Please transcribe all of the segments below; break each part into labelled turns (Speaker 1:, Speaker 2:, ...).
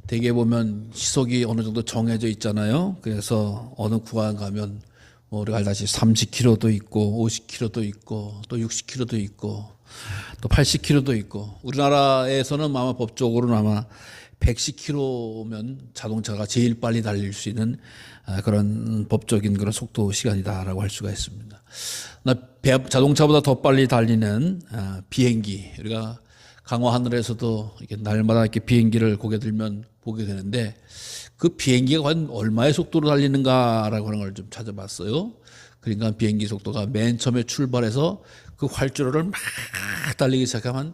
Speaker 1: 대개 보면 시속이 어느 정도 정해져 있잖아요. 그래서 어느 구간 가면 우리가 알다시피 30km도 있고 50km도 있고 또 60km도 있고 또 80km도 있고, 우리나라에서는 아마 법적으로는 아마 110km면 자동차가 제일 빨리 달릴 수 있는 그런 법적인 그런 속도 시간이다라고 할 수가 있습니다. 자동차보다 더 빨리 달리는 비행기, 우리가 강화 하늘에서도 이렇게 날마다 이렇게 비행기를 고개 들면 보게 되는데, 그 비행기가 과연 얼마의 속도로 달리는가라고 하는 걸 좀 찾아봤어요. 그러니까 비행기 속도가 맨 처음에 출발해서 그 활주로를 막 달리기 시작하면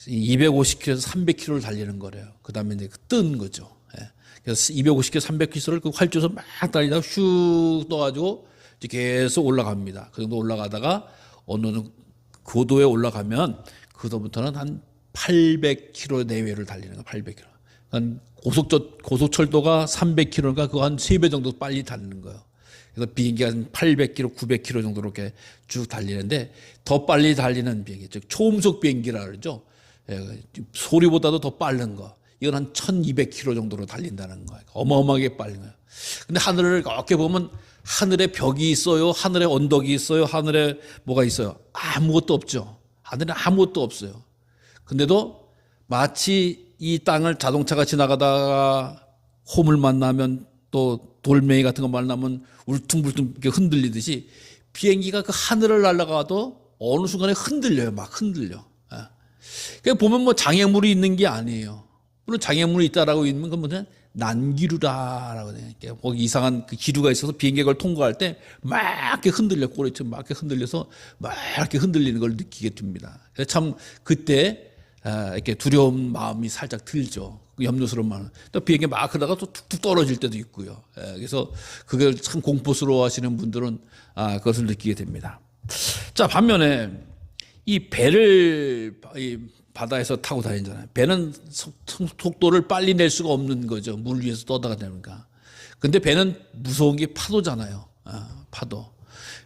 Speaker 1: 250km에서 300km를 달리는 거래요. 그 다음에 이제 뜬 거죠. 그래서 250km, 300km를 그 활주로에서 막 달리다가 슉 떠가지고 이제 계속 올라갑니다. 그 정도 올라가다가 어느 고도에 올라가면 그도부터는 한 800km 내외를 달리는 거예요. 800km. 그러니까 고속철도가 300km니까 그거 한 3배 정도 빨리 달리는 거예요. 그래서 비행기가 한 800km, 900km 정도로 이렇게 쭉 달리는데, 더 빨리 달리는 비행기, 즉 초음속 비행기라 그러죠. 소리보다도 더 빠른 거. 이건 한 1200km 정도로 달린다는 거예요. 어마어마하게 빠른 거예요. 근데 하늘을 이렇게 보면 하늘에 벽이 있어요. 하늘에 언덕이 있어요. 하늘에 뭐가 있어요. 아무것도 없죠. 하늘에 아무것도 없어요. 근데도 마치 이 땅을 자동차가 지나가다가 홈을 만나면 또 돌멩이 같은 거 만나면 울퉁불퉁 이렇게 흔들리듯이, 비행기가 그 하늘을 날아가도 어느 순간에 흔들려요. 막 흔들려. 그러니까 보면 뭐 장애물이 있는 게 아니에요. 물론 장애물이 있다라고 있는 건 뭐냐, 난기류다라고 해요. 거기 이상한 그 기류가 있어서 비행기가 그걸 통과할 때 막 이렇게 흔들려, 꼬리처럼 막 이렇게 흔들려서 막 이렇게 흔들리는 걸 느끼게 됩니다. 그래서 참 그때 이렇게 두려운 마음이 살짝 들죠. 염려스러운 마음. 또 비행기 막 하다가 또 툭툭 떨어질 때도 있고요. 그래서 그걸 참 공포스러워 하시는 분들은 그것을 느끼게 됩니다. 자, 반면에 이 배를 이 바다에서 타고 다니잖아요. 배는 속도를 빨리 낼 수가 없는 거죠. 물 위에서 떠다가 되니까. 근데 배는 무서운 게 파도잖아요. 파도.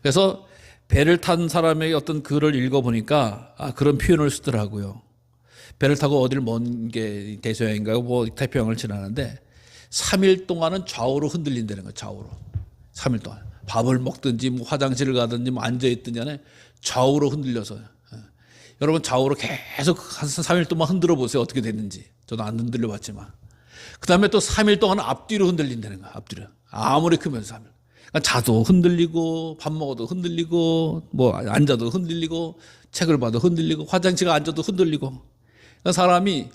Speaker 1: 그래서 배를 탄 사람의 어떤 글을 읽어보니까 그런 표현을 쓰더라고요. 배를 타고 어디를 먼 게 대서양인가요? 뭐 태평양을 지나는데 3일 동안은 좌우로 흔들린다는 거예요. 좌우로. 3일 동안. 밥을 먹든지 뭐 화장실을 가든지 뭐 앉아있든지 간에 좌우로 흔들려서. 여러분 좌우로 계속 한 3일 동안 흔들어 보세요. 어떻게 됐는지. 저도 안 흔들려 봤지만. 그 다음에 또 3일 동안 앞뒤로 흔들린다는 거예요. 앞뒤로. 아무리 크면 3일. 그러니까 자도 흔들리고 밥 먹어도 흔들리고 뭐 앉아도 흔들리고 책을 봐도 흔들리고 화장실에 앉아도 흔들리고. 그러니까 사람이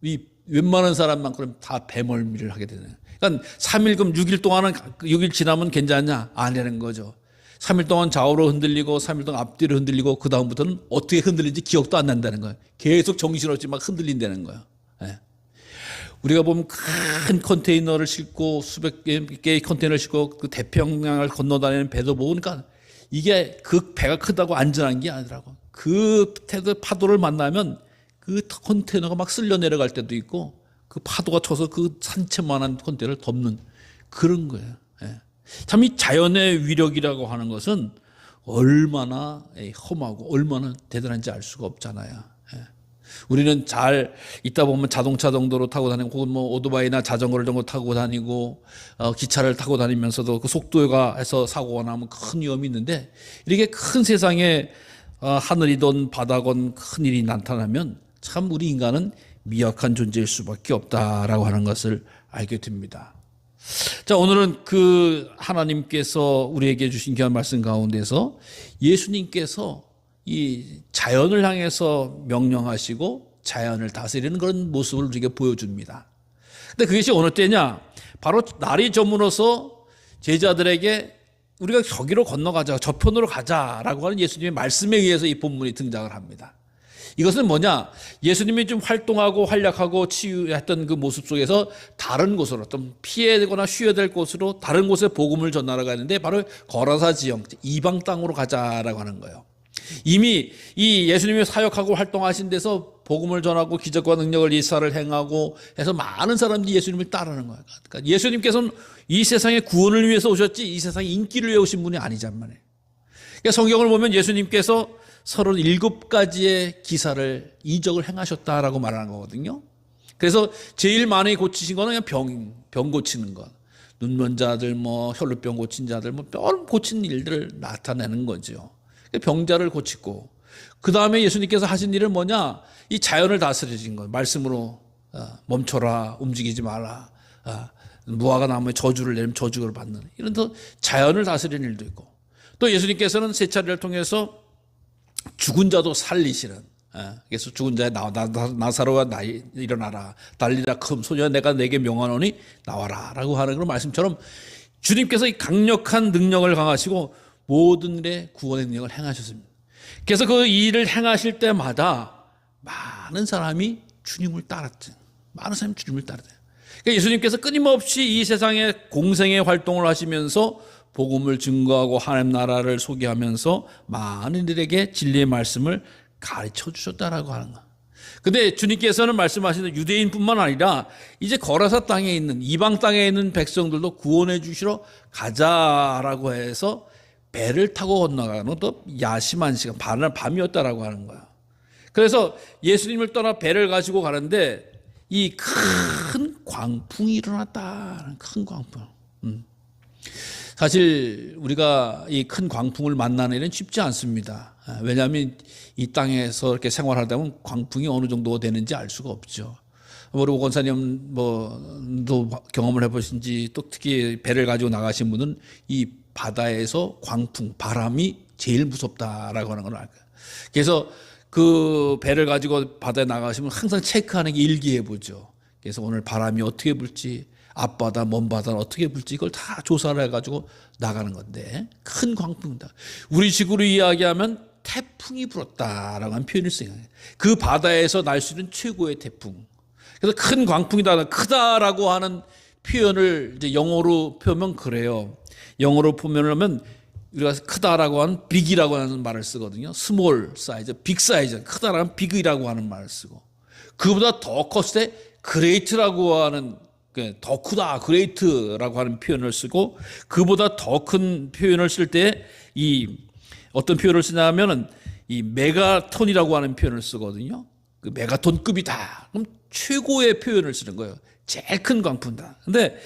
Speaker 1: 이 웬만한 사람만큼 다 배멀미를 하게 되는 거예요. 그러니까 3일 그럼 6일 동안은 6일 지나면 괜찮냐? 아니라는 거죠. 3일 동안 좌우로 흔들리고 3일 동안 앞뒤로 흔들리고 그 다음부터는 어떻게 흔들리는지 기억도 안 난다는 거예요. 계속 정신없이 막 흔들린다는 거예요. 우리가 보면 큰 컨테이너를 싣고 수백 개의 컨테이너를 싣고 그 태평양을 건너다니는 배도 보니까 이게 그 배가 크다고 안전한 게 아니라고. 그 파도를 만나면 그 컨테이너가 막 쓸려 내려갈 때도 있고 그 파도가 쳐서 그 산채만한 컨테이너를 덮는 그런 거예요. 참 이 자연의 위력이라고 하는 것은 얼마나 험하고 얼마나 대단한지 알 수가 없잖아요. 우리는 잘 있다 보면 자동차 정도로 타고 다니고 혹은 뭐 오토바이나 자전거를 정도 타고 다니고 기차를 타고 다니면서도 그 속도가 해서 사고가 나면 큰 위험이 있는데, 이렇게 큰 세상에 하늘이든 바다건 큰 일이 나타나면 참 우리 인간은 미약한 존재일 수밖에 없다라고 하는 것을 알게 됩니다. 자, 오늘은 그 하나님께서 우리에게 주신 귀한 말씀 가운데서 예수님께서 이 자연을 향해서 명령하시고 자연을 다스리는 그런 모습을 우리에게 보여줍니다. 근데 그것이 어느 때냐? 바로 날이 저물어서 제자들에게 우리가 저기로 건너가자, 저편으로 가자라고 하는 예수님의 말씀에 의해서 이 본문이 등장을 합니다. 이것은 뭐냐? 예수님이 좀 활동하고 활약하고 치유했던 그 모습 속에서 다른 곳으로, 좀 피해되거나 쉬어야 될 곳으로 다른 곳에 복음을 전하러 가는데, 바로 거라사 지역, 이방 땅으로 가자라고 하는 거예요. 이미 이 예수님이 사역하고 활동하신 데서 복음을 전하고 기적과 능력을 이사를 행하고 해서 많은 사람들이 예수님을 따르는 거예요. 그러니까 예수님께서는 이 세상의 구원을 위해서 오셨지 이 세상의 인기를 위해 오신 분이 아니란 말이에요. 그러니까 성경을 보면 예수님께서 37가지의 기사를 이적을 행하셨다라고 말하는 거거든요. 그래서 제일 많이 고치신 거는 그냥 병 고치는 것. 눈먼 자들, 혈루병 고친 자들, 뼈 고친 일들을 나타내는 거죠. 병자를 고치고, 그 다음에 예수님께서 하신 일은 뭐냐? 이 자연을 다스리신 거예요. 말씀으로 멈춰라, 움직이지 마라. 무화과 나무에 저주를 내리면 저주를 받는 이런 더 자연을 다스리는 일도 있고, 또 예수님께서는 세 차례를 통해서 죽은 자도 살리시는, 그래서 죽은 자의 나사로와 일어나라, 달리라, 금 소녀야 내가 내게 명하노니 나와라 라고 하는 그런 말씀처럼 주님께서 이 강력한 능력을 강하시고 모든 일에 구원의 능력을 행하셨습니다. 그래서 그 일을 행하실 때마다 많은 사람이 주님을 따랐죠. 많은 사람이 주님을 따랐대요. 그러니까 예수님께서 끊임없이 이 세상에 공생의 활동을 하시면서 복음을 증거하고 하나님 나라를 소개하면서 많은 이들에게 진리의 말씀을 가르쳐 주셨다라고 하는 거예요. 근데 주님께서는 말씀하시는 유대인뿐만 아니라 이제 거라사 땅에 있는 이방 땅에 있는 백성들도 구원해 주시러 가자라고 해서 배를 타고 건너가는 또 야심한 시간, 밤이었다라고 하는 거야. 그래서 예수님을 떠나 배를 가지고 가는데 이 큰 광풍이 일어났다. 큰 광풍. 사실 우리가 이 큰 광풍을 만나는 일은 쉽지 않습니다. 왜냐하면 이 땅에서 이렇게 생활하다 보면 광풍이 어느 정도 되는지 알 수가 없죠. 우리 오 권사님도 경험을 해보신지, 또 특히 배를 가지고 나가신 분은 이 바다에서 광풍, 바람이 제일 무섭다라고 하는 걸 알거예요. 그래서 그 배를 가지고 바다에 나가시면 항상 체크하는 게 일기예보죠. 그래서 오늘 바람이 어떻게 불지, 앞바다, 먼바다는 어떻게 불지 이걸 다 조사를 해가지고 나가는 건데, 큰 광풍이다. 우리 식으로 이야기하면 태풍이 불었다라고 하는 표현을 써요. 그 바다에서 날 수 있는 최고의 태풍. 그래서 큰 광풍이다, 크다라고 하는 표현을 이제 영어로 표현하면 그래요. 영어로 표현을 하면 우리가 크다라고 하는 빅이라고 하는 말을 쓰거든요. 스몰 사이즈, 빅 사이즈, 크다라는 빅이라고 하는 말을 쓰고, 그보다 더 컸을 때 그레이트라고 하는, 더 크다, 그레이트라고 하는 표현을 쓰고, 그보다 더 큰 표현을 쓸 때 이 어떤 표현을 쓰냐면은 이 메가톤이라고 하는 표현을 쓰거든요. 그 메가톤급이다. 그럼 최고의 표현을 쓰는 거예요. 제일 큰 광풍이다. 근데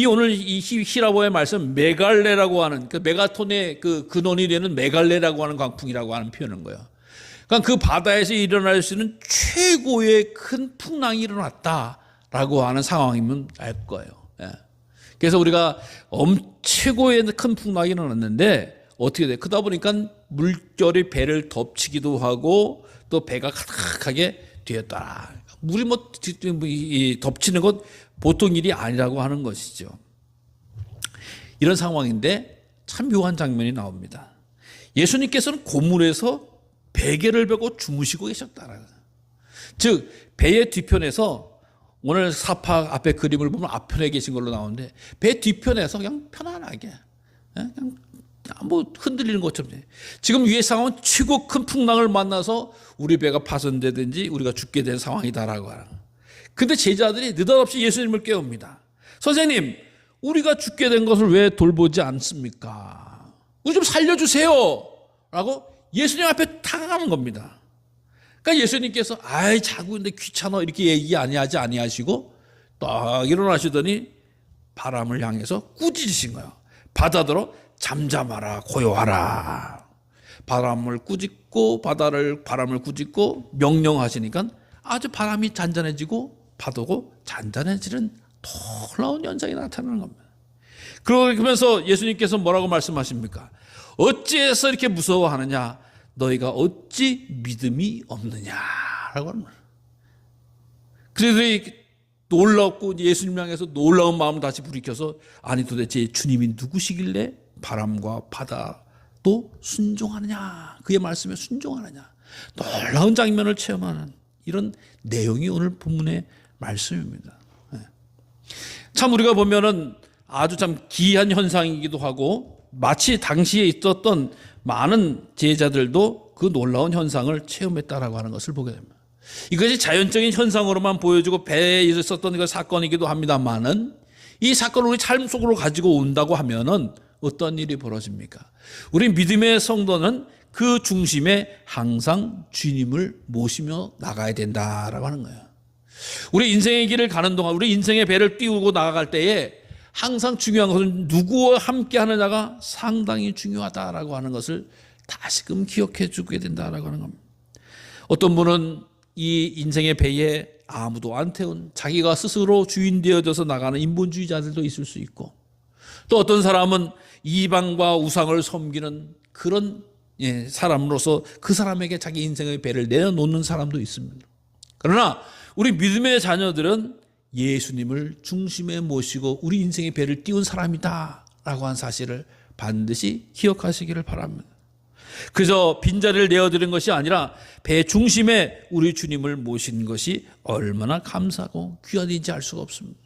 Speaker 1: 오늘 이 히라보의 말씀 메갈레라고 하는, 그 메가톤의 그 근원이 되는 메갈레라고 하는 광풍이라고 하는 표현인 거예요. 그러니까 그 바다에서 일어날 수 있는 최고의 큰 풍랑이 일어났다라고 하는 상황이면 알 거예요. 그래서 우리가 최고의 큰 풍랑이 일어났는데 어떻게 돼? 그러다 보니까 물결이 배를 덮치기도 하고 또 배가 가득하게 되었다. 물이 덮치는 것 보통 일이 아니라고 하는 것이죠. 이런 상황인데 참 묘한 장면이 나옵니다. 예수님께서는 고물에서 베개를 베고 주무시고 계셨다라는 거예요. 즉 배의 뒤편에서, 오늘 사파 앞에 그림을 보면 앞편에 계신 걸로 나오는데 배 뒤편에서 그냥 편안하게, 그냥 흔들리는 것처럼. 지금 위의 상황은 최고 큰 풍랑을 만나서 우리 배가 파손되든지 우리가 죽게 된 상황이다라고 하는. 근데 제자들이 느닷없이 예수님을 깨웁니다. 선생님, 우리가 죽게 된 것을 왜 돌보지 않습니까? 우리 좀 살려주세요 라고 예수님 앞에 다가가는 겁니다. 그러니까 예수님께서 자고 있는데 귀찮아 이렇게 얘기 아니하시고 딱 일어나시더니 바람을 향해서 꾸짖으신 거예요. 바다더러 잠잠하라, 고요하라. 바람을 꾸짖고 바람을 꾸짖고 명령하시니까 아주 바람이 잔잔해지고 파도고 잔잔해지는 놀라운 현상이 나타나는 겁니다. 그러면서 예수님께서 뭐라고 말씀하십니까? 어찌해서 이렇게 무서워하느냐? 너희가 어찌 믿음이 없느냐라고 하는 거예요. 그래서 놀랍고 예수님 향해서 놀라운 마음을 다시 불이켜서, 아니 도대체 주님이 누구시길래 바람과 바다도 순종하느냐, 그의 말씀에 순종하느냐, 놀라운 장면을 체험하는 이런 내용이 오늘 본문의 말씀입니다. 참 우리가 보면은 아주 참 기이한 현상이기도 하고, 마치 당시에 있었던 많은 제자들도 그 놀라운 현상을 체험했다라고 하는 것을 보게 됩니다. 이것이 자연적인 현상으로만 보여지고 배에 있었던 그 사건이기도 합니다만은, 이 사건을 우리 삶 속으로 가지고 온다고 하면은 어떤 일이 벌어집니까? 우리 믿음의 성도는 그 중심에 항상 주님을 모시며 나가야 된다라고 하는 거예요. 우리 인생의 길을 가는 동안 우리 인생의 배를 띄우고 나아갈 때에 항상 중요한 것은 누구와 함께 하느냐가 상당히 중요하다라고 하는 것을 다시금 기억해 주게 된다라고 하는 겁니다. 어떤 분은 이 인생의 배에 아무도 안 태운 자기가 스스로 주인 되어져서 나가는 인본주의자들도 있을 수 있고, 또 어떤 사람은 이방과 우상을 섬기는 그런 사람으로서 그 사람에게 자기 인생의 배를 내려놓는 사람도 있습니다. 그러나 우리 믿음의 자녀들은 예수님을 중심에 모시고 우리 인생의 배를 띄운 사람이다 라고 한 사실을 반드시 기억하시기를 바랍니다. 그저 빈자리를 내어드린 것이 아니라 배 중심에 우리 주님을 모신 것이 얼마나 감사하고 귀한 일인지 알 수가 없습니다.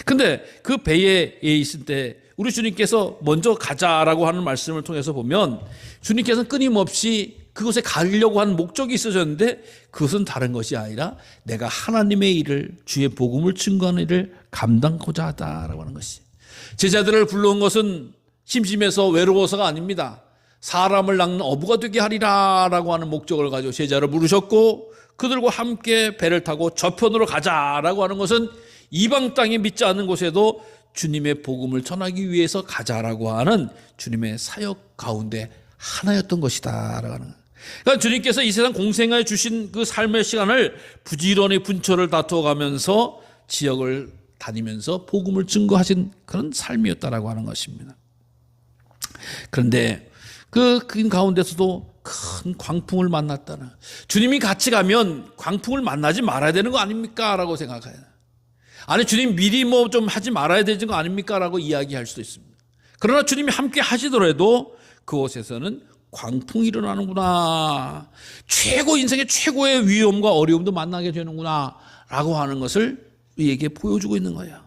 Speaker 1: 근데 그 배에 있을 때 우리 주님께서 먼저 가자라고 하는 말씀을 통해서 보면 주님께서는 끊임없이 그곳에 가려고 하는 목적이 있으셨는데 그것은 다른 것이 아니라 내가 하나님의 일을, 주의 복음을 증거하는 일을 감당하고자 하다라고 하는 것이, 제자들을 불러온 것은 심심해서 외로워서가 아닙니다. 사람을 낳는 어부가 되게 하리라라고 하는 목적을 가지고 제자를 부르셨고, 그들과 함께 배를 타고 저편으로 가자라고 하는 것은 이방 땅에 믿지 않는 곳에도 주님의 복음을 전하기 위해서 가자라고 하는 주님의 사역 가운데 하나였던 것이다라고 하는 거예요. 그러니까 주님께서 이 세상 공생하에 주신 그 삶의 시간을 부지런히 분초를 다투어가면서 지역을 다니면서 복음을 증거하신 그런 삶이었다라고 하는 것입니다. 그런데 그 가운데서도 큰 광풍을 만났다는, 주님이 같이 가면 광풍을 만나지 말아야 되는 거 아닙니까? 라고 생각해요. 아니, 주님 미리 뭐 좀 하지 말아야 되는 거 아닙니까? 라고 이야기할 수도 있습니다. 그러나 주님이 함께 하시더라도 그곳에서는 광풍이 일어나는구나, 인생의 최고의 위험과 어려움도 만나게 되는구나 라고 하는 것을 우리에게 보여주고 있는 거예요.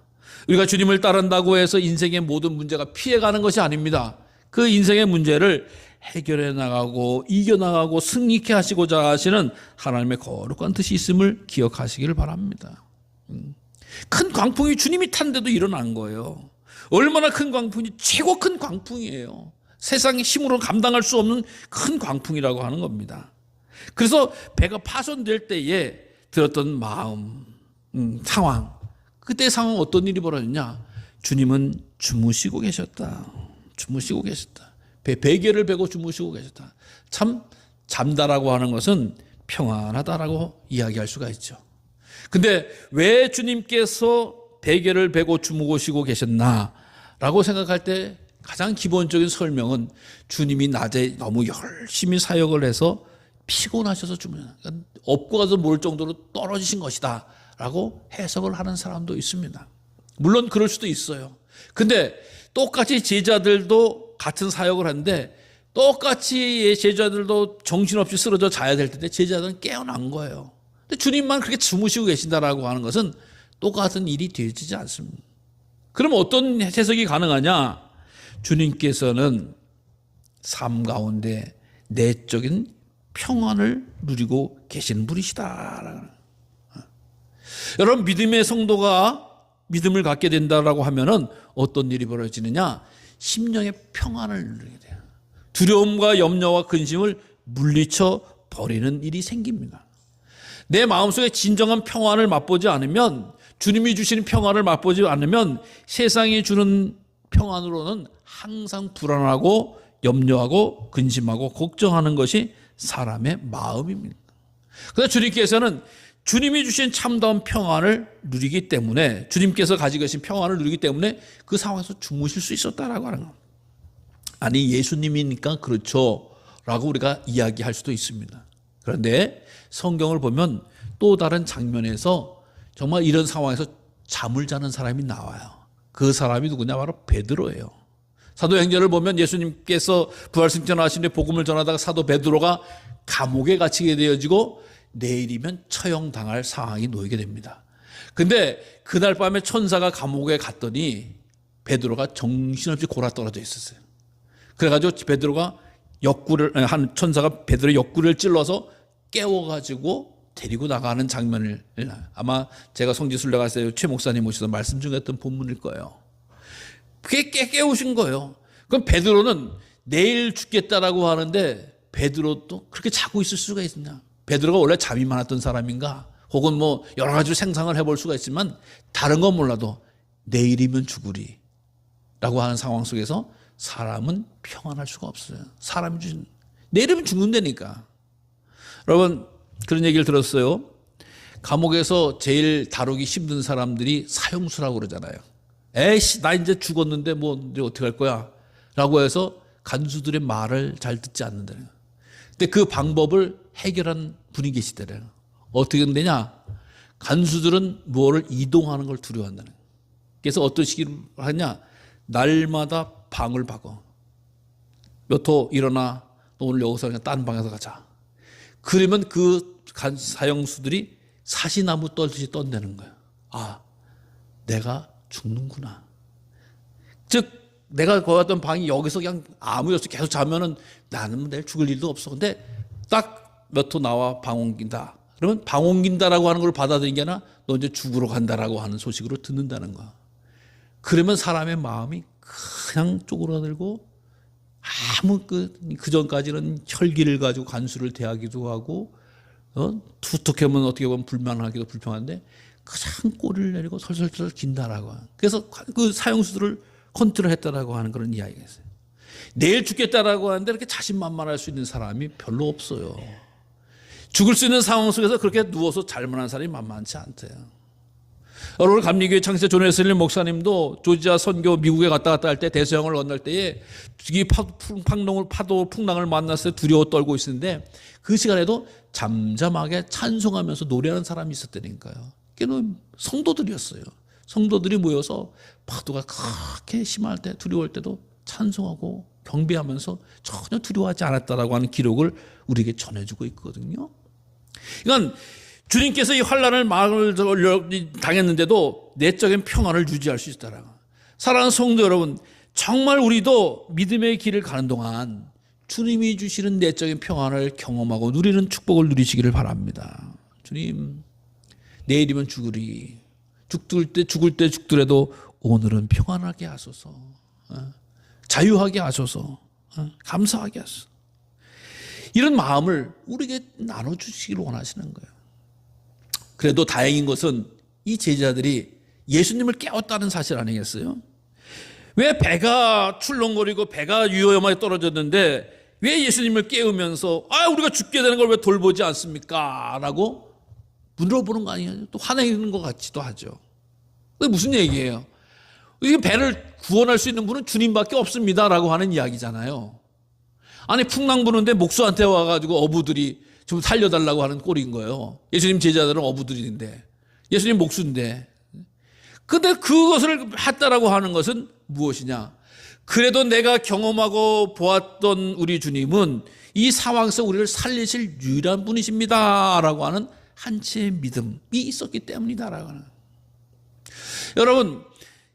Speaker 1: 우리가 주님을 따른다고 해서 인생의 모든 문제가 피해가는 것이 아닙니다. 그 인생의 문제를 해결해 나가고 이겨나가고 승리케 하시고자 하시는 하나님의 거룩한 뜻이 있음을 기억하시기를 바랍니다. 큰 광풍이 주님이 탄데도 일어난 거예요. 얼마나 큰 광풍이, 최고 큰 광풍이에요. 세상의 힘으로 감당할 수 없는 큰 광풍이라고 하는 겁니다. 그래서 배가 파손될 때에 들었던 마음, 상황, 그때 상황 어떤 일이 벌어졌냐? 주님은 주무시고 계셨다. 주무시고 계셨다. 베개를 베고 주무시고 계셨다. 참 잠다라고 하는 것은 평안하다라고 이야기할 수가 있죠. 근데 왜 주님께서 베개를 베고 주무시고 계셨나라고 생각할 때 가장 기본적인 설명은 주님이 낮에 너무 열심히 사역을 해서 피곤하셔서 주무셨다. 그러니까 업고 가서 몰 정도로 떨어지신 것이다 라고 해석을 하는 사람도 있습니다. 물론 그럴 수도 있어요. 근데 똑같이 제자들도 같은 사역을 하는데 똑같이 제자들도 정신없이 쓰러져 자야 될 텐데 제자들은 깨어난 거예요. 근데 주님만 그렇게 주무시고 계신다라고 하는 것은 똑같은 일이 되어지지 않습니다. 그럼 어떤 해석이 가능하냐? 주님께서는 삶 가운데 내적인 평안을 누리고 계시는 분이시다. 여러분, 믿음의 성도가 믿음을 갖게 된다라고 하면은 어떤 일이 벌어지느냐? 심령의 평안을 누리게 돼요. 두려움과 염려와 근심을 물리쳐 버리는 일이 생깁니다. 내 마음속에 진정한 평안을 맛보지 않으면, 주님이 주시는 평안을 맛보지 않으면 세상이 주는 평안으로는 항상 불안하고 염려하고 근심하고 걱정하는 것이 사람의 마음입니다. 그래서 주님께서는 주님이 주신 참다운 평안을 누리기 때문에, 주님께서 가지고 계신 평안을 누리기 때문에 그 상황에서 주무실 수 있었다라고 하는 겁니다. 아니, 예수님이니까 그렇죠 라고 우리가 이야기할 수도 있습니다. 그런데 성경을 보면 또 다른 장면에서 정말 이런 상황에서 잠을 자는 사람이 나와요. 그 사람이 누구냐? 바로 베드로예요. 사도행전을 보면 예수님께서 부활승천하신 뒤에 복음을 전하다가 사도 베드로가 감옥에 갇히게 되어지고 내일이면 처형당할 상황이 놓이게 됩니다. 근데 그날 밤에 천사가 감옥에 갔더니 베드로가 정신없이 골아떨어져 있었어요. 그래가지고 베드로가 한 천사가 베드로의 옆구리를 찔러서 깨워가지고 데리고 나가는 장면을, 아마 제가 성지순례 갔을 때 최 목사님 모셔서 말씀 중에 했던 본문일 거예요. 그게 깨우신 거예요. 그럼 베드로는 내일 죽겠다라고 하는데 베드로도 그렇게 자고 있을 수가 있느냐? 베드로가 원래 잠이 많았던 사람인가? 혹은 뭐 여러 가지로 생상을 해볼 수가 있지만 다른 건 몰라도 내일이면 죽으리 라고 하는 상황 속에서 사람은 평안할 수가 없어요. 사람이 내일이면 죽는다니까. 여러분 그런 얘기를 들었어요. 감옥에서 제일 다루기 힘든 사람들이 사형수라고 그러잖아요. 에이씨 나 이제 죽었는데 뭐 이제 어떻게 할 거야 라고 해서 간수들의 말을 잘 듣지 않는다. 근데 그 방법을 해결한 분이 계시더래요. 어떻게 되냐? 간수들은 뭐를 이동하는 걸 두려워한다는 거예요. 그래서 어떤 식으로 하냐? 날마다 방을 바꿔. 몇 호 일어나. 너 오늘 여기서 그냥 다른 방에서 가자. 그러면 그 사형수들이 사시나무 떨듯이 떤다는 거예요. 아, 내가 죽는구나. 즉 내가 거였던 방이 여기서 그냥 아무 일 없이 계속 자면은 나는 내일 죽을 일도 없어. 근데 딱 몇 호 나와 방 옮긴다. 그러면 방 옮긴다라고 하는 걸 받아들인 게 아니라 너 이제 죽으러 간다라고 하는 소식으로 듣는다는 거야. 그러면 사람의 마음이 그냥 쪼그라들고 아무 그 전까지는 혈기를 가지고 간수를 대하기도 하고 두텁게면 어떻게 보면 불만하기도 불평한데 그냥 꼬리를 내리고 설설설 긴다라고. 그래서 그 사형수들을 컨트롤했다라고 하는 그런 이야기가 있어요. 내일 죽겠다라고 하는데 이렇게 자신만만할 수 있는 사람이 별로 없어요. 죽을 수 있는 상황 속에서 그렇게 누워서 잘못한 사람이 만만치 않대요. 여러분 감리교회 창세 존 웨슬리 목사님도 조지아 선교 미국에 갔다 할 때 대서양을 건널 때에 이 파도 풍랑을 만났을 때 두려워 떨고 있었는데 그 시간에도 잠잠하게 찬송하면서 노래하는 사람이 있었다니까요. 그게 성도들이었어요. 성도들이 모여서 파도가 그렇게 심할 때 두려울 때도 찬송하고 경배하면서 전혀 두려워하지 않았다라고 하는 기록을 우리에게 전해주고 있거든요. 그러니까 주님께서 이 환난을 당했는데도 내적인 평안을 유지할 수 있다라고. 사랑하는 성도 여러분, 정말 우리도 믿음의 길을 가는 동안 주님이 주시는 내적인 평안을 경험하고 누리는 축복을 누리시기를 바랍니다. 주님, 내일이면 죽으리. 죽을 때 죽더라도 오늘은 평안하게 하소서. 자유하게 하소서. 감사하게 하소서. 이런 마음을 우리에게 나눠주시기를 원하시는 거예요. 그래도 다행인 것은 이 제자들이 예수님을 깨웠다는 사실 아니겠어요? 왜 배가 출렁거리고 배가 위험하게 떨어졌는데 왜 예수님을 깨우면서 우리가 죽게 되는 걸 왜 돌보지 않습니까? 라고 물어보는 거 아니에요? 또 화내는 것 같기도 하죠. 그게 무슨 얘기예요? 이 배를 구원할 수 있는 분은 주님밖에 없습니다 라고 하는 이야기잖아요. 아니 풍랑 부는데 목수한테 와가지고 어부들이 좀 살려달라고 하는 꼴인 거예요. 예수님 제자들은 어부들인데 예수님 목수인데. 근데 그것을 했다라고 하는 것은 무엇이냐? 그래도 내가 경험하고 보았던 우리 주님은 이 상황에서 우리를 살리실 유일한 분이십니다 라고 하는 한치의 믿음이 있었기 때문이다라고 하는. 여러분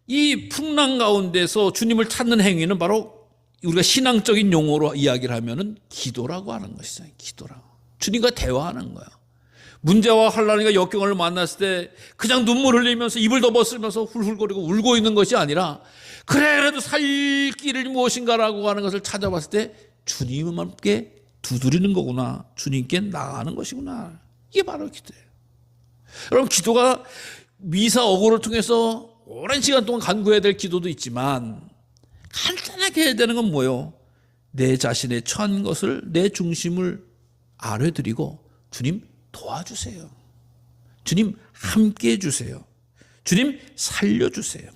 Speaker 1: 이 풍랑 가운데서 주님을 찾는 행위는 바로 우리가 신앙적인 용어로 이야기를 하면은 기도라고 하는 것이죠. 기도라고. 주님과 대화하는 거예요. 문제와 환난과 역경을 만났을 때 그냥 눈물 흘리면서 입을 덮어쓰면서 훌훌거리고 울고 있는 것이 아니라 그래도 살 길이 무엇인가라고 하는 것을 찾아봤을 때 주님과 함께 두드리는 거구나. 주님께 나아가는 것이구나. 이게 바로 기도예요. 여러분 기도가 미사 어고를 통해서 오랜 시간 동안 간구해야 될 기도도 있지만 간단하게 해야 되는 건 뭐예요? 내 자신의 처한 것을 내 중심을 아뢰드리고 주님 도와주세요. 주님 함께해 주세요. 주님 살려주세요.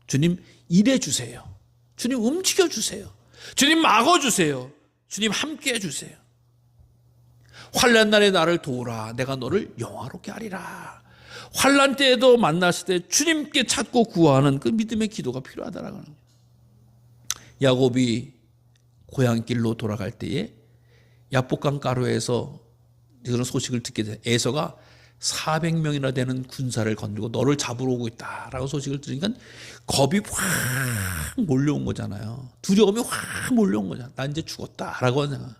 Speaker 1: 주님 일해주세요. 주님 움직여주세요. 주님 막아주세요. 주님 함께해 주세요. 환난 날에 나를 도우라. 내가 너를 영화롭게 하리라. 환난 때에도 만났을 때 주님께 찾고 구하는 그 믿음의 기도가 필요하다라고 하는 거예요. 야곱이 고향길로 돌아갈 때에 야복강 가루에서 그런 소식을 듣게 돼. 에서가 400명이나 되는 군사를 건들고 너를 잡으러 오고 있다라고 소식을 들으니까 겁이 확 몰려온 거잖아요. 두려움이 확 몰려온 거잖아. 나 이제 죽었다라고 하잖아.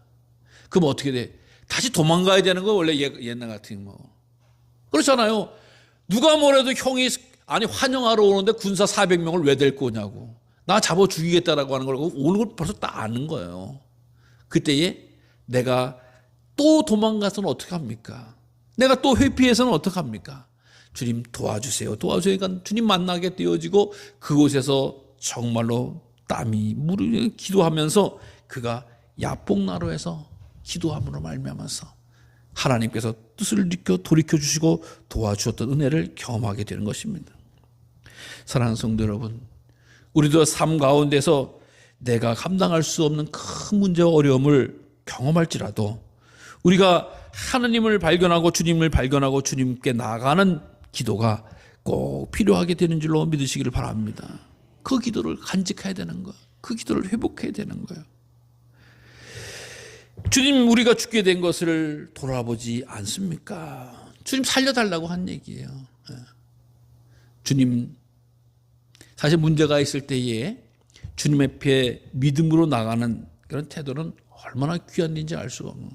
Speaker 1: 그럼 어떻게 돼? 다시 도망가야 되는 거 원래 옛날 같은 거. 그렇잖아요. 누가 뭐래도 형이 환영하러 오는데 군사 400명을 왜 데리고 오냐고. 나 잡아 죽이겠다라고 하는 걸 오는 걸 벌써 딱 아는 거예요. 그때에 내가 또 도망가서는 어떻게 합니까? 내가 또 회피해서는 어떡합니까? 주님 도와주세요. 도와주니까 주님 만나게 되어지고 그곳에서 정말로 땀이 무르르 기도하면서 그가 야복나루에서 기도함으로 말미암아서 하나님께서 뜻을 돌이켜 주시고 도와주셨던 은혜를 경험하게 되는 것입니다. 사랑하는 성도 여러분, 우리도 삶 가운데서 내가 감당할 수 없는 큰 문제와 어려움을 경험할지라도 우리가 하나님을 발견하고 주님을 발견하고 주님께 나아가는 기도가 꼭 필요하게 되는 줄로 믿으시기를 바랍니다. 그 기도를 간직해야 되는 거예요. 그 기도를 회복해야 되는 거예요. 주님, 우리가 죽게 된 것을 돌아보지 않습니까? 주님 살려달라고 한 얘기예요. 주님, 사실 문제가 있을 때에 주님 앞에 믿음으로 나가는 그런 태도는 얼마나 귀한 일인지 알 수가 없는.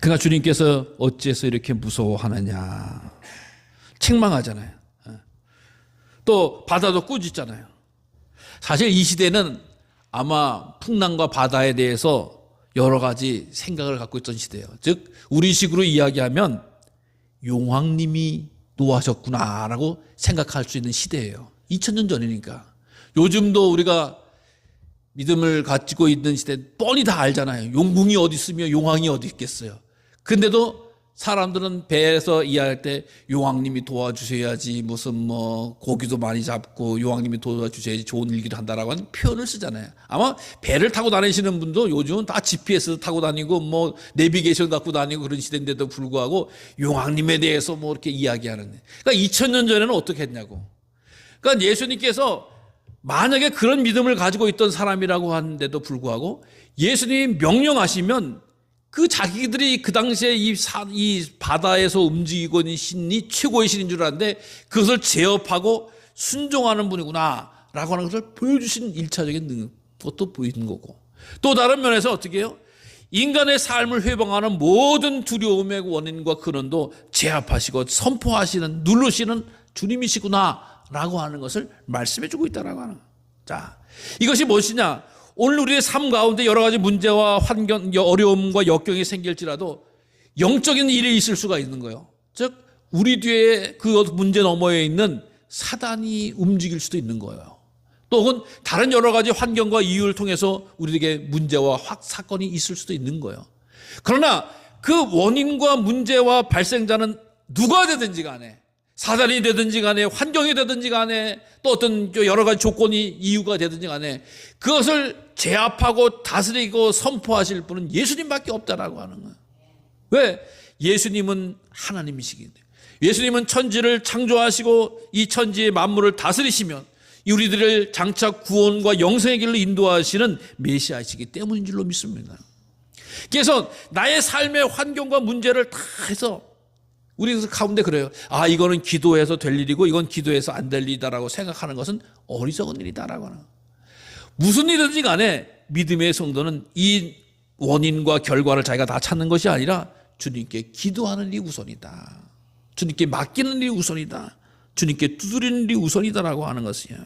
Speaker 1: 그러나 주님께서 어째서 이렇게 무서워하느냐. 책망하잖아요. 또 바다도 꾸짖잖아요. 사실 이 시대는 아마 풍랑과 바다에 대해서 여러 가지 생각을 갖고 있던 시대예요. 즉 우리식으로 이야기하면 용왕님이 노하셨구나라고 생각할 수 있는 시대예요. 2000년 전이니까. 요즘도 우리가 믿음을 가지고 있는 시대 뻔히 다 알잖아요. 용궁이 어디 있으며 용왕이 어디 있겠어요. 근데도 사람들은 배에서 이해할 때 용왕님이 도와주셔야지 무슨 뭐 고기도 많이 잡고 용왕님이 도와주셔야지 좋은 일기를 한다라고 하는 표현을 쓰잖아요. 아마 배를 타고 다니시는 분도 요즘은 다 GPS 타고 다니고 뭐 내비게이션 갖고 다니고 그런 시대인데도 불구하고 용왕님에 대해서 뭐 이렇게 이야기하는. 그러니까 2000년 전에는 어떻게 했냐고. 그러니까 예수님께서 만약에 그런 믿음을 가지고 있던 사람이라고 하는데도 불구하고 예수님이 명령하시면 그 자기들이 그 당시에 이 바다에서 움직이고 있는 신이 최고의 신인 줄 알았는데 그것을 제압하고 순종하는 분이구나 라고 하는 것을 보여주신 1차적인 것도 보이는 거고, 또 다른 면에서 어떻게 해요? 인간의 삶을 회방하는 모든 두려움의 원인과 근원도 제압하시고 선포하시는 누르시는 주님이시구나 라고 하는 것을 말씀해 주고 있다라고 하는 거예요. 자, 이것이 무엇이냐? 오늘 우리의 삶 가운데 여러 가지 문제와 환경, 어려움과 역경이 생길지라도 영적인 일이 있을 수가 있는 거예요. 즉 우리 뒤에 그 문제 너머에 있는 사단이 움직일 수도 있는 거예요. 또 혹은 다른 여러 가지 환경과 이유를 통해서 우리에게 문제와 사건이 있을 수도 있는 거예요. 그러나 그 원인과 문제와 발생자는 누가 되든지 간에, 사단이 되든지 간에, 환경이 되든지 간에, 또 어떤 여러 가지 조건이 이유가 되든지 간에 그것을 제압하고 다스리고 선포하실 분은 예수님밖에 없다라고 하는 거예요. 왜? 예수님은 하나님이시기 때문에. 예수님은 천지를 창조하시고 이 천지의 만물을 다스리시면 우리들을 장차 구원과 영생의 길로 인도하시는 메시아이시기 때문인 줄로 믿습니다. 그래서 나의 삶의 환경과 문제를 다 해서 우리 가운데 그래요. 아, 이거는 기도해서 될 일이고 이건 기도해서 안 될 일이다라고 생각하는 것은 어리석은 일이다라고 하는. 무슨 일이든지 간에 믿음의 성도는 이 원인과 결과를 자기가 다 찾는 것이 아니라 주님께 기도하는 일이 우선이다. 주님께 맡기는 일이 우선이다. 주님께 두드리는 일이 우선이다라고 하는 것이에요.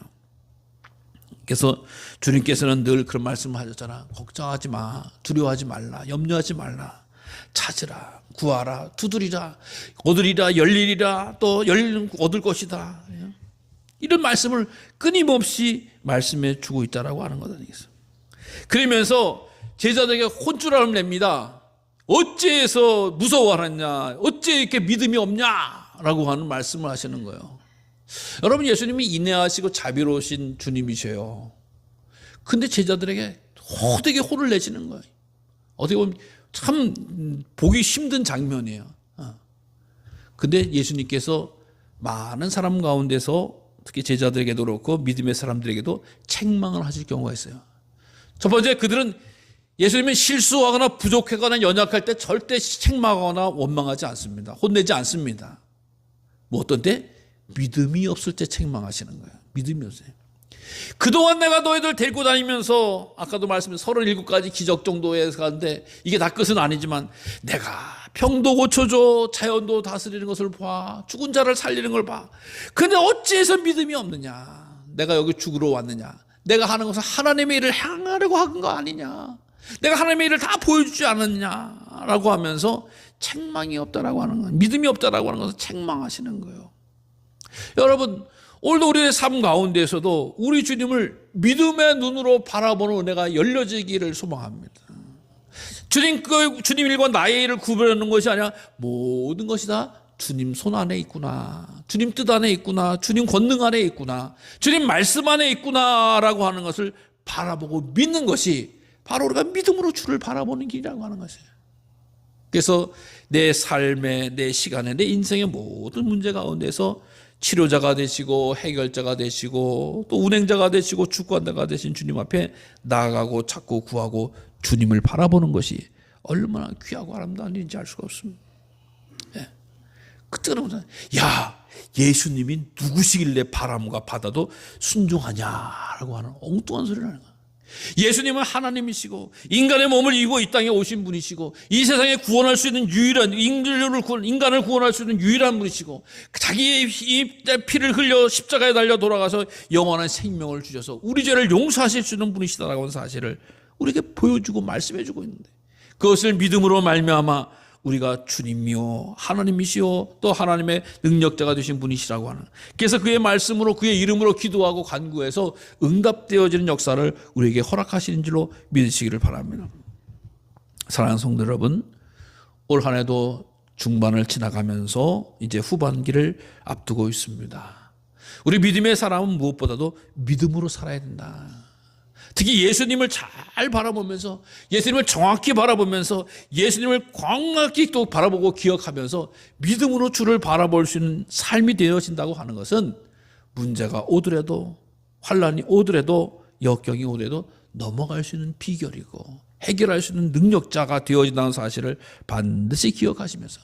Speaker 1: 그래서 주님께서는 늘 그런 말씀을 하셨잖아. 걱정하지 마. 두려워하지 말라. 염려하지 말라. 찾으라. 구하라. 두드리라. 얻으리라. 열리리라. 또 얻을 것이다. 이런 말씀을 끊임없이 말씀해 주고 있다라고 하는 것 아니겠어요? 그러면서 제자들에게 혼쭐을 냅니다. 어째서 무서워하느냐? 어째 이렇게 믿음이 없냐라고 하는 말씀을 하시는 거예요. 여러분, 예수님이 인내하시고 자비로우신 주님이셔요. 근데 제자들에게 호되게 혼을 내시는 거예요. 어떻게 보면 참 보기 힘든 장면이에요. 근데 예수님께서 많은 사람 가운데서 특히 제자들에게도 그렇고 믿음의 사람들에게도 책망을 하실 경우가 있어요. 첫 번째, 그들은 예수님은 실수하거나 부족하거나 연약할 때 절대 책망하거나 원망하지 않습니다. 혼내지 않습니다. 뭐 어떤 때? 믿음이 없을 때 책망하시는 거예요. 믿음이 없어요. 그동안 내가 너희들 데리고 다니면서 아까도 말씀드린 37가지 기적 정도에서 가는데 이게 다 끝은 아니지만 내가 병도 고쳐줘, 자연도 다스리는 것을 봐, 죽은 자를 살리는 걸 봐. 근데 어찌해서 믿음이 없느냐? 내가 여기 죽으러 왔느냐? 내가 하는 것은 하나님의 일을 향하려고 한 거 아니냐? 내가 하나님의 일을 다 보여주지 않았냐? 없다라고 하면서 책망이 없다라고 하는 거예요. 믿음이 없다라고 하는 것을 책망하시는 거예요. 여러분, 오늘도 우리의 삶 가운데에서도 우리 주님을 믿음의 눈으로 바라보는 은혜가 열려지기를 소망합니다. 주님 일과 나의 일을 구별하는 것이 아니라 모든 것이 다 주님 손 안에 있구나, 주님 뜻 안에 있구나, 주님 권능 안에 있구나, 주님 말씀 안에 있구나라고 하는 것을 바라보고 믿는 것이 바로 우리가 믿음으로 주를 바라보는 길이라고 하는 것이에요. 그래서 내 삶에, 내 시간에, 내 인생의 모든 문제 가운데서 치료자가 되시고 해결자가 되시고 또 운행자가 되시고 주권자가 되신 주님 앞에 나아가고 찾고 구하고 주님을 바라보는 것이 얼마나 귀하고 아름다운 일인지 알 수가 없습니다. 예. 그때는 야, 예수님이 누구시길래 바람과 바다도 순종하냐라고 하는 엉뚱한 소리를 하는 거예요. 예수님은 하나님이시고 인간의 몸을 입고 이 땅에 오신 분이시고 이 세상에 구원할 수 있는 유일한 인간을 구원할 수 있는 유일한 분이시고 자기의 피를 흘려 십자가에 달려 돌아가서 영원한 생명을 주셔서 우리 죄를 용서하실 수 있는 분이시다라고 하는 사실을 우리에게 보여주고 말씀해주고 있는데 그것을 믿음으로 말미암아 우리가 주님이요 하나님이시요 또 하나님의 능력자가 되신 분이시라고 하는, 그래서 그의 말씀으로 그의 이름으로 기도하고 간구해서 응답되어지는 역사를 우리에게 허락하시는 줄로 믿으시기를 바랍니다. 사랑하는 성도 여러분, 올 한 해도 중반을 지나가면서 이제 후반기를 앞두고 있습니다. 우리 믿음의 사람은 무엇보다도 믿음으로 살아야 된다. 특히 예수님을 잘 바라보면서 예수님을 정확히 바라보면서 예수님을 광각히 또 바라보고 기억하면서 믿음으로 주를 바라볼 수 있는 삶이 되어진다고 하는 것은 문제가 오더라도 환난이 오더라도 역경이 오더라도 넘어갈 수 있는 비결이고 해결할 수 있는 능력자가 되어진다는 사실을 반드시 기억하시면서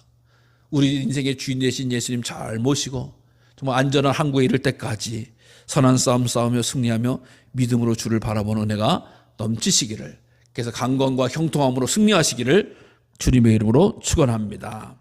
Speaker 1: 우리 인생의 주인 되신 예수님 잘 모시고 정말 안전한 항구에 이를 때까지 선한 싸움 싸우며 승리하며 믿음으로 주를 바라보는 은혜가 넘치시기를, 그래서 강건과 형통함으로 승리하시기를 주님의 이름으로 축원합니다.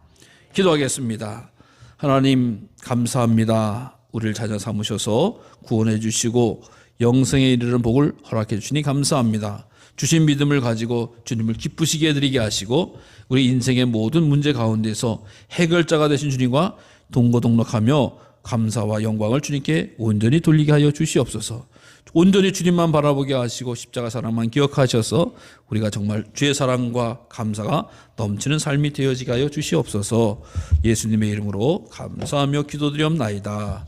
Speaker 1: 기도하겠습니다. 하나님 감사합니다. 우리를 찾아 삼으셔서 구원해 주시고 영생에 이르는 복을 허락해 주시니 감사합니다. 주신 믿음을 가지고 주님을 기쁘시게 해드리게 하시고 우리 인생의 모든 문제 가운데서 해결자가 되신 주님과 동거동락하며 감사와 영광을 주님께 온전히 돌리게 하여 주시옵소서. 온전히 주님만 바라보게 하시고 십자가 사랑만 기억하셔서 우리가 정말 주의 사랑과 감사가 넘치는 삶이 되어지게 하여 주시옵소서. 예수님의 이름으로 감사하며 기도드리옵나이다.